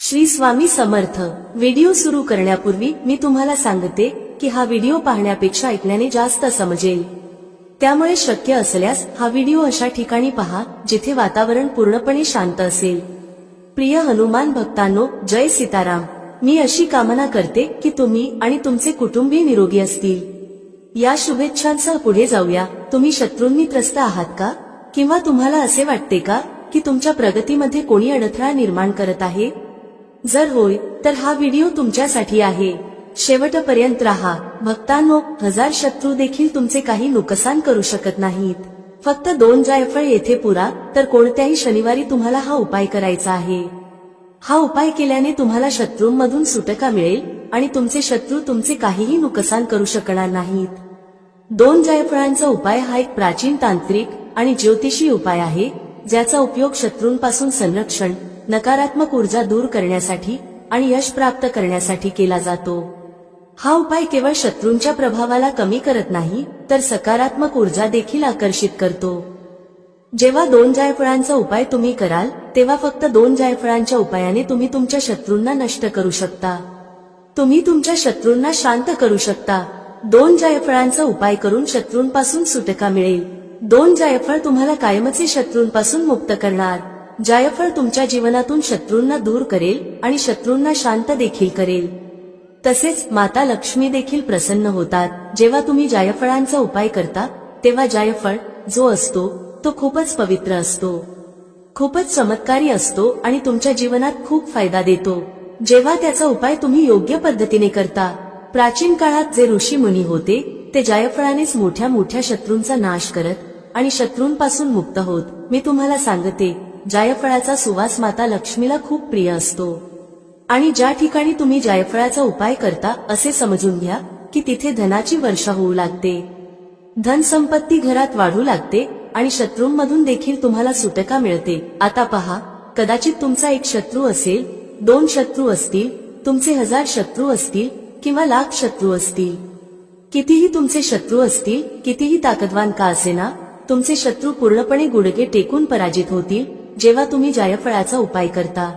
Shri Swami Samarth. Video सुरू करण्यापूर्वी मी तुम्हाला सांगते की हा व्हिडिओ पाहण्यापेक्षा ऐकण्याने जास्त समजेल, त्यामुळे शक्य असल्यास हा व्हिडिओ अशा ठिकाणी पहा जिथे वातावरण पूर्णपणे शांत असेल। प्रिय हनुमान भक्तांनो, जय सीताराम। मी अशी कामना करते की तुम्ही आणि तुमचे कुटुंबीय निरोगी असतील। या शुभेच्छांसह पुढे जाऊया। तुम्ही शत्रूंनी त्रस्त आहात का? किंवा तुम्हाला असे वाटते का की तुमच्या प्रगतीमध्ये कोणी अडथळा निर्माण करत आहे? जर होय तर हा व्हिडिओ तुमच्यासाठी आहे। शेवटपर्यंत राहा। भक्तांनो, 1000 शत्रू देखील तुमचे काही नुकसान करू शकत नाहीत। फक्त 2 जायफळ येथे पुरा, तर कोणत्याही शनिवारी तुम्हाला हा उपाय करायचा आहे। हा उपाय केल्याने तुम्हाला शत्रूंमधून सुटका मिळेल आणि तुमचे शत्रू तुमचे काहीही नुकसान करू शकणार नाहीत। 2 जायफळांचा उपाय हा एक प्राचीन तांत्रिक आणि ज्योतिषी उपाय आहे, ज्याचा उपयोग शत्रूंपासून संरक्षण, नकारात्मक ऊर्जा दूर करण्यासाठी आणि यश प्राप्त करण्यासाठी केला जातो। हा उपाय केवळ शत्रूंच्या प्रभावाला कमी करत नाही, तर सकारात्मक ऊर्जा देखील आकर्षित करतो। जेव्हा 2 जायफळांचा उपाय तुम्ही कराल, तेव्हा फक्त 2 जायफळांच्या उपायाने तुम्ही तुमच्या शत्रूंना नष्ट करू शकता। तुम्ही तुमच्या शत्रूंना शांत करू शकता। 2 जायफळांचा उपाय करून शत्रूंपासून सुटका मिळेल। 2 जायफळ तुम्हाला कायमचे शत्रूंपासून मुक्त करणार। जायफळ तुमच्या जीवनातून शत्रूंना दूर करेल आणि शत्रूंना शांत देखील करेल। तसेच माता लक्ष्मी देखील प्रसन्न होतात। जेव्हा तुम्ही जायफळांचा उपाय करता, तेव्हा जायफळ जो असतो तो खूपच पवित्र असतो, खूपच चमत्कारी असतो आणि तुमच्या जीवनात खूप फायदा देतो, जेव्हा त्याचा उपाय तुम्ही योग्य पद्धतीने करता। प्राचीन काळात जे ऋषी मुनी होते, ते जायफळानेच मोठ्या मोठ्या शत्रूंचा नाश करत आणि शत्रूंपासून मुक्त होत। मी तुम्हाला सांगते, जायफळाचा सुवास माता लक्ष्मीला खूप प्रिय असतो आणि ज्या ठिकाणी तुम्ही जायफळाचा उपाय करता, असे समजून घ्या की तिथे धनाची वर्षा होऊ लागते, धनसंपत्ती घरात वाढू लागते आणि शत्रूंमधून देखील तुम्हाला सुटका मिळते। आता पहा, कदाचित तुमचा एक शत्रू असेल, 2 शत्रू असतील, तुमचे 1000 शत्रू असतील किंवा लाख शत्रू असतील। कितीही तुमचे शत्रू असतील, कितीही ताकदवान का असेना, तुमचे शत्रू पूर्णपणे गुडघे टेकून पराजित होतील जेव्हा तुम्ही जायफळाचा उपाय करता।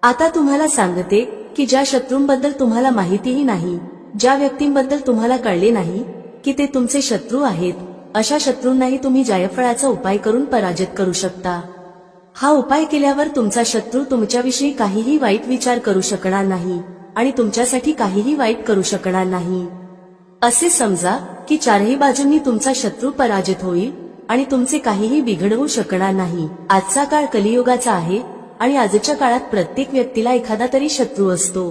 आता तुम्हाला सांगते की ज्या शत्रूंबद्दल तुम्हाला माहितीही नाही, ज्या व्यक्तींबद्दल तुम्हाला कळले नाही की ते तुमचे शत्रू आहेत, अशा शत्रूंनाही तुम्ही जायफळाचा उपाय करून पराजित करू शकता। हा उपाय केल्यावर तुमचा शत्रू तुमच्याविषयी काहीही वाईट विचार करू शकणार नाही आणि तुमच्यासाठी काहीही वाईट करू शकणार नाही। असे समजा की चारही बाजूंनी तुमचा शत्रू पराजित होईल आणि तुमचे काहीही बिघडवू शकणार नाही। आजचा काळ कलियुगाचा आहे आणि आजच्या काळात प्रत्येक व्यक्तीला एखादा तरी शत्रू असतो।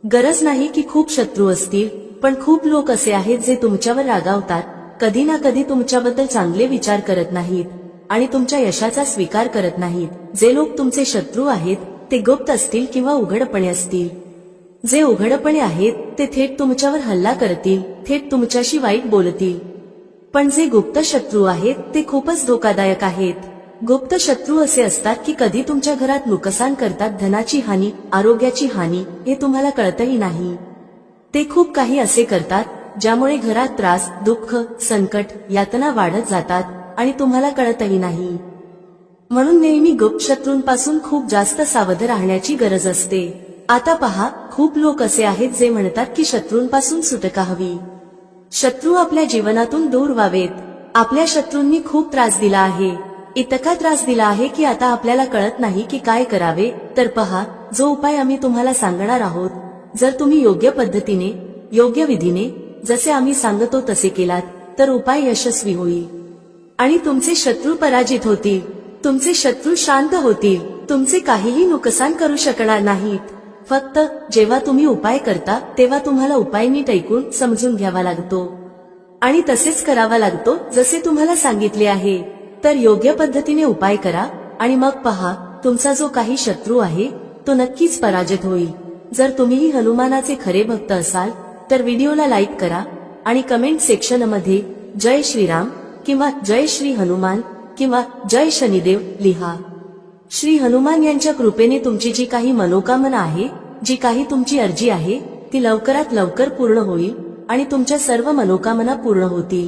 गरज नाही की खूप शत्रू असतील, पण खूप लोक असे आहेत जे तुमच्यावर रागावतात, कधी ना कधी तुमच्याबद्दल चांगले विचार करत नाहीत आणि तुमच्या यशाचा स्वीकार करत नाहीत। जे लोक तुमचे शत्रू आहेत, ते गुप्त असतील किंवा उघडपणे असतील। जे उघडपणे आहेत, ते थेट तुमच्यावर हल्ला करतील, थेट तुमच्याशी वाईट बोलतील। पण जे गुप्त शत्रू आहेत, ते खूपच धोकादायक आहेत। गुप्त शत्रू असे असतात की कधी तुमच्या घरात नुकसान करतात, धनाची हानी, आरोग्याची हानी, हे तुम्हाला कळतही नाही। ते खूप काही असे करतात ज्यामुळे घरात त्रास, दुःख, संकट, यातना वाढत जातात आणि तुम्हाला कळतही नाही। म्हणून नेहमी गुप्त शत्रूंपासून खूप जास्त सावध राहण्याची गरज असते। आता पहा, खूप लोक असे आहेत जे म्हणतात की शत्रूंपासून सुटका हवी, शत्रू आपल्या जीवनातून दूर व्हावेत। आपल्या शत्रूंनी खूप त्रास दिला आहे, इतका त्रास दिला आहे की आता आपल्याला कळत नाही की काय करावे। तर पहा, जो उपाय आम्ही तुम्हाला सांगणार आहोत, जर तुम्ही योग्य पद्धतीने, योग्य विधीने, जसे आम्ही सांगतो तसे केलात, तर उपाय यशस्वी होईल आणि तुमचे शत्रू पराजित होतील, तुमचे शत्रू शांत होतील, तुमचे काहीही नुकसान करू शकणार नाहीत। फक्त जेव्हा तुम्ही उपाय करता, तेव्हा तुम्हाला उपाय नीट ऐकून समजून घ्यावा लागतो आणि तसेच करावा लागतो जसे तुम्हाला सांगितले आहे। तर योग्य पद्धतीने उपाय करा आणि मग पहा, तुमचा जो काही शत्रू आहे तो नक्कीच पराजित होईल। जर तुम्हीही हनुमानाचे खरे भक्त असाल, तर व्हिडिओला लाईक करा आणि कमेंट सेक्शनमध्ये जय श्रीराम किंवा जय श्री हनुमान किंवा जय शनिदेव लिहा। श्री हनुमान यांच्या कृपेने तुमची जी काही मनोकामना आहे, जी काही तुमची अर्जी आहे, ती लवकरात लवकर पूर्ण होईल आणि तुमच्या सर्व मनोकामना पूर्ण होतील।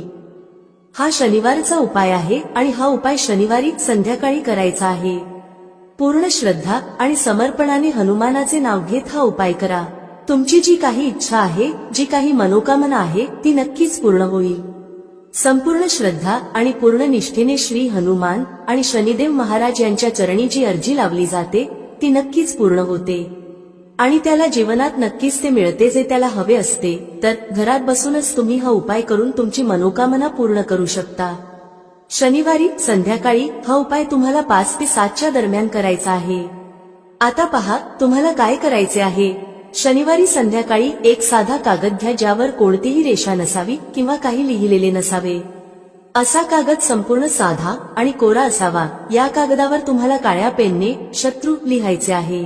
हा शनिवारचा उपाय आहे आणि हा उपाय शनिवारी संध्याकाळी करायचा आहे। पूर्ण श्रद्धा आणि समर्पणाने हनुमानाचे नाव घेत हा उपाय करा. तुमची जी काही इच्छा आहे, जी काही मनोकामना आहे, ती नक्कीच पूर्ण होईल. संपूर्ण श्रद्धा आणि पूर्ण निष्ठेने श्री हनुमान आणि शनिदेव महाराज यांच्या चरणी जी अर्जी लावली जाते ती नक्कीच पूर्ण होते आणि त्याला जीवनात नक्कीच ते मिळते जे त्याला हवे असते. तर घरात बसूनच तुम्ही हा उपाय करून तुमची मनोकामना पूर्ण करू शकता. शनिवारी संध्याकाळी हा उपाय तुम्हाला 5 ते 7च्या दरम्यान करायचा आहे. आता पहा तुम्हाला काय करायचे आहे. शनिवारी संध्याकाळी एक साधा कागद घ्या ज्यावर कोणतीही रेषा नसावी किंवा काही लिहिलेले नसावे. असा कागद संपूर्ण साधा आणि कोरा असावा. या कागदावर तुम्हाला काळ्या पेनने शत्रू लिहायचे आहे.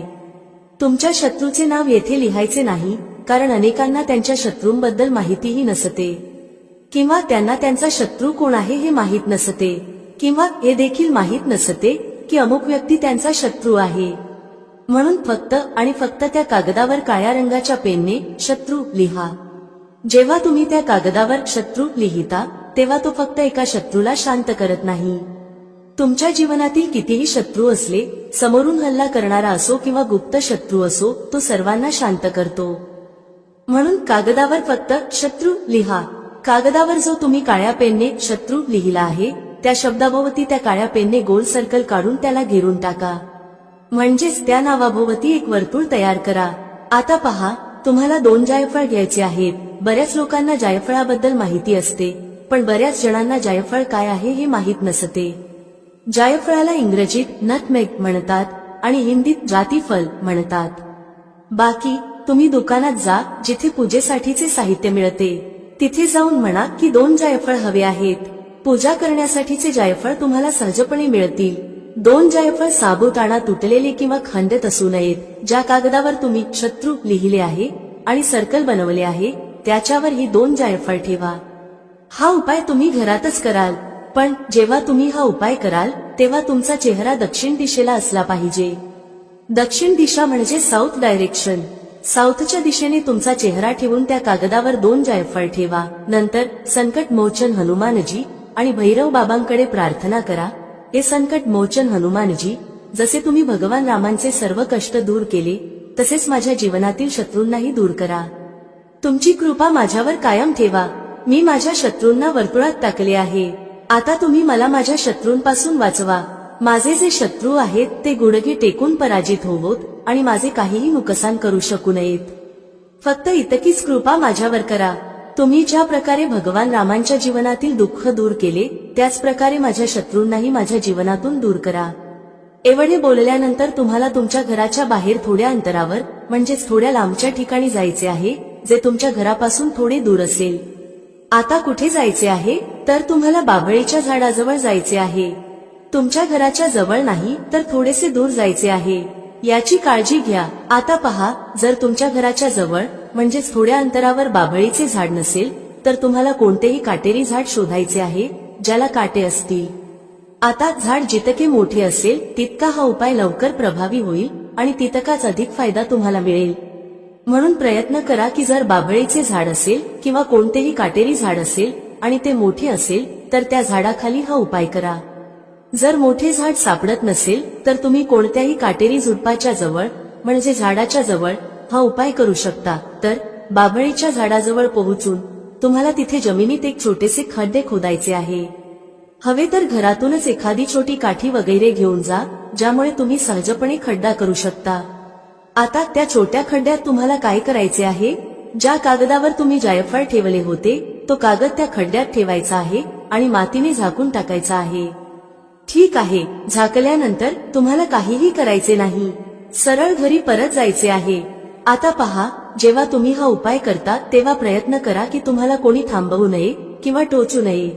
तुमच्या शत्रूचे नाव येथे लिहायचे नाही, कारण अनेकांना त्यांच्या शत्रूंबद्दल माहितीही नसते किंवा त्यांना त्यांचा शत्रू कोण आहे हे माहीत नसते किंवा हे देखील माहीत नसते की अमुक व्यक्ती त्यांचा शत्रू आहे. म्हणून फक्त आणि फक्त त्या कागदावर काळ्या रंगाच्या पेनने शत्रू लिहा. जेव्हा तुम्ही त्या कागदावर शत्रू लिहिता तेव्हा तो फक्त एका शत्रूला शांत करत नाही. तुमच्या जीवनातील कितीही शत्रू असले, समोरून हल्ला करणारा असो किंवा गुप्त शत्रू असो, तो सर्वांना शांत करतो. म्हणून कागदावर फक्त शत्रू लिहा. कागदावर जो तुम्ही काळ्या पेनने शत्रू लिहिला आहे त्या शब्दाभोवती त्या काळ्या पेनने गोल सर्कल काढून त्याला घेरून टाका. म्हणजेच त्या नावाभोवती एक वर्तुळ तयार करा. आता पहा तुम्हाला 2 जायफळ घ्यायचे आहेत. बऱ्याच लोकांना जायफळाबद्दल माहिती असते, पण बऱ्याच जणांना जायफळ काय आहे हे माहीत नसते. जायफळाला इंग्रजीत नटमेग म्हणतात आणि हिंदीत जातीफल म्हणतात. बाकी तुम्ही दुकानात जा जिथे पूजेसाठीचे साहित्य मिळते. तिथे जाऊन म्हणा की 2 जायफळ हवे आहेत. पूजा करण्यासाठीचे जायफळ तुम्हाला सहजपणे मिळतील. 2 जायफळ साबुदाणा तुटलेले किंवा खंडित असू नयेत. ज्या कागदावर तुम्ही शत्रू लिहिले आहे आणि सर्कल बनवले आहे त्याच्यावर ही 2 जायफळ ठेवा. हा उपाय तुम्ही घरातच कराल, पण जेव्हा तुम्ही हा उपाय कराल तेव्हा तुमचा चेहरा दक्षिण दिशेला असला पाहिजे. दक्षिण दिशा म्हणजे साऊथ डायरेक्शन. साऊथच्या दिशेने तुमचा चेहरा ठेवून त्या कागदावर 2 जायफळ ठेवा. नंतर संकट मोचन हनुमानजी आणि भैरव बाबांकडे प्रार्थना करा. हे संकट मोचन हनुमानजी, जसे तुम्ही भगवान रामांचे सर्व कष्ट दूर केले तसेच माझ्या जीवनातील शत्रूंनाही दूर करा. तुमची कृपा माझ्यावर कायम ठेवा. मी माझ्या शत्रूंना वर्तुळात टाकले आहे. आता तुम्ही मला माझ्या शत्रूंपासून वाचवा. माझे जे शत्रू आहेत ते गुडघे टेकून पराजित होवोत आणि माझे काहीही नुकसान करू शकू नयेत. फक्त इतकीच कृपा माझ्यावर करा. तुम्ही ज्या प्रकारे भगवान रामांच्या जीवनातील दुःख दूर केले त्याच प्रकारे माझ्या शत्रूंनाही माझ्या जीवनातून दूर करा. एवढे बोलल्यानंतर तुम्हाला तुमच्या घराच्या बाहेर थोड्या अंतरावर म्हणजेच थोड्या लांबच्या ठिकाणी जायचे आहे, जे तुमच्या घरापासून थोडे दूर असेल. आता कुठे जायचे आहे तर तुम्हाला बाभळीच्या झाडाजवळ जायचे आहे. तुमच्या घराच्या जवळ नाही तर थोडेसे दूर जायचे आहे. याची काळजी घ्या. आता पहा, जर तुमच्या घराच्या जवळ म्हणजेच थोड्या अंतरावर बाभळीचे झाड नसेल तर तुम्हाला कोणतेही काटेरी झाड शोधायचे आहे ज्याला काटे असतील. आता झाड जितके मोठे असेल तितका हा उपाय लवकर प्रभावी होईल आणि तितकाच अधिक फायदा तुम्हाला मिळेल. म्हणून प्रयत्न करा की जर बाभळीचे झाड असेल किंवा कोणतेही काटेरी झाड असेल आणि ते मोठे असेल तर त्या झाडाखाली हा उपाय करा. जर मोठे झाड सापडत नसेल तर तुम्ही कोणत्याही काटेरी झुडपाच्या जवळ म्हणजे झाडाच्या जवळ हा उपाय करू शकता. तर बाभळीच्या झाडाजवळ पोहोचून तुम्हाला तिथे जमिनीत एक छोटेसे खड्डे खोदायचे आहे. हवे तर घरातूनच एखादी छोटी काठी वगैरे घेऊन जा, ज्यामुळे तुम्ही सहजपणे खड्डा करू शकता. आता त्या छोट्या खड्ड्यात तुम्हाला काय करायचे आहे, ज्या कागदावर तुम्ही जायफळ ठेवले होते तो कागद त्या खड्ड्यात ठेवायचा आहे आणि मातीने झाकून टाकायचा आहे. ठीक आहे. झाकल्यानंतर तुम्हाला काहीही करायचे नाही. सरळ घरी परत जायचे आहे. आता पहा, जेव्हा तुम्ही हा उपाय करता तेव्हा प्रयत्न करा की तुम्हाला कोणी थांबवू नये किंवा टोचू नये.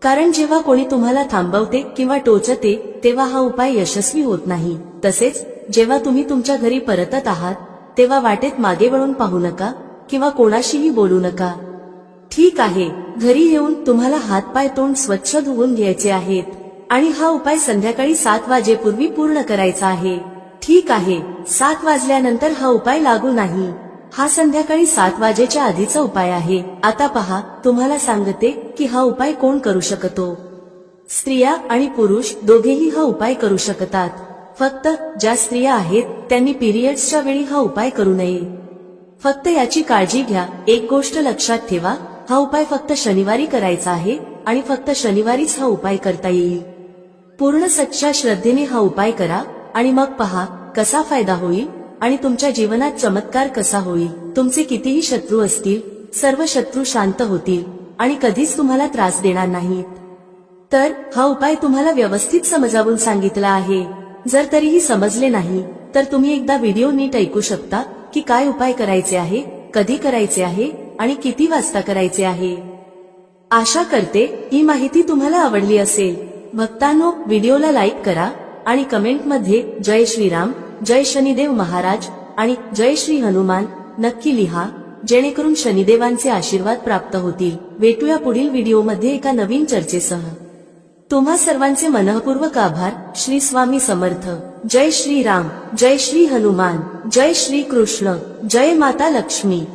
कारण जेव्हा कोणी तुम्हाला थांबवते किंवा टोचते तेव्हा हा उपाय यशस्वी होत नाही. तसेच जेव्हा तुम्ही तुमच्या घरी परतत आहात तेव्हा वाटेत मागे वळून पाहू नका किंवा कोणाशीही बोलू नका. ठीक आहे. घरी येऊन तुम्हाला हातपाय तोंड स्वच्छ धुवून घ्यायचे आहेत आणि हा उपाय संध्याकाळी 7 वाजेपूर्वी पूर्ण करायचा आहे. ठीक आहे. 7 वाजल्यानंतर हा उपाय लागू नाही. हा संध्याकाळी 7 वाजेच्या आधीचा उपाय आहे. आता पहा, तुम्हाला सांगते की हा उपाय कोण करू शकतो. स्त्रिया आणि पुरुष दोघेही हा उपाय करू शकतात. फक्त ज्या स्त्रिया आहेत त्यांनी पिरियड्सच्या वेळी हा उपाय करू नये. फक्त याची काळजी घ्या. एक गोष्ट लक्षात ठेवा, हा उपाय फक्त शनिवारी करायचा आहे आणि फक्त शनिवारीच हा उपाय करता येईल. पूर्ण सच्च्या श्रद्धेने हा उपाय करा आणि मग पहा कसा फायदा होईल आणि तुमच्या जीवनात चमत्कार कसा होईल. तुमचे कितीही शत्रू असतील, सर्व शत्रू शांत होतील आणि कधीच तुम्हाला त्रास देणार नाहीत. तर हा उपाय तुम्हाला व्यवस्थित समजावून सांगितला आहे. जर तरीही समजले नाही तर तुम्ही एकदा व्हिडिओ नीट ऐकू शकता की काय उपाय करायचे आहे, कधी करायचे आहे आणि किती वाजता करायचे आहे. आशा करते ही माहिती तुम्हाला आवडली असेल. भक्तांनो, व्हिडिओला लाईक करा आणि कमेंटमध्ये जय श्रीराम, जय शनिदेव महाराज आणि जय श्री हनुमान नक्की लिहा, जेणेकरून शनिदेवांचे आशीर्वाद प्राप्त होतील. भेटूया पुढील व्हिडिओमध्ये एका नवीन चर्चेसह. तुम्हा सर्वांचे मनःपूर्वक आभार. श्री स्वामी समर्थ. जय श्री राम, जय श्री हनुमान, जय श्री कृष्ण, जय माता लक्ष्मी.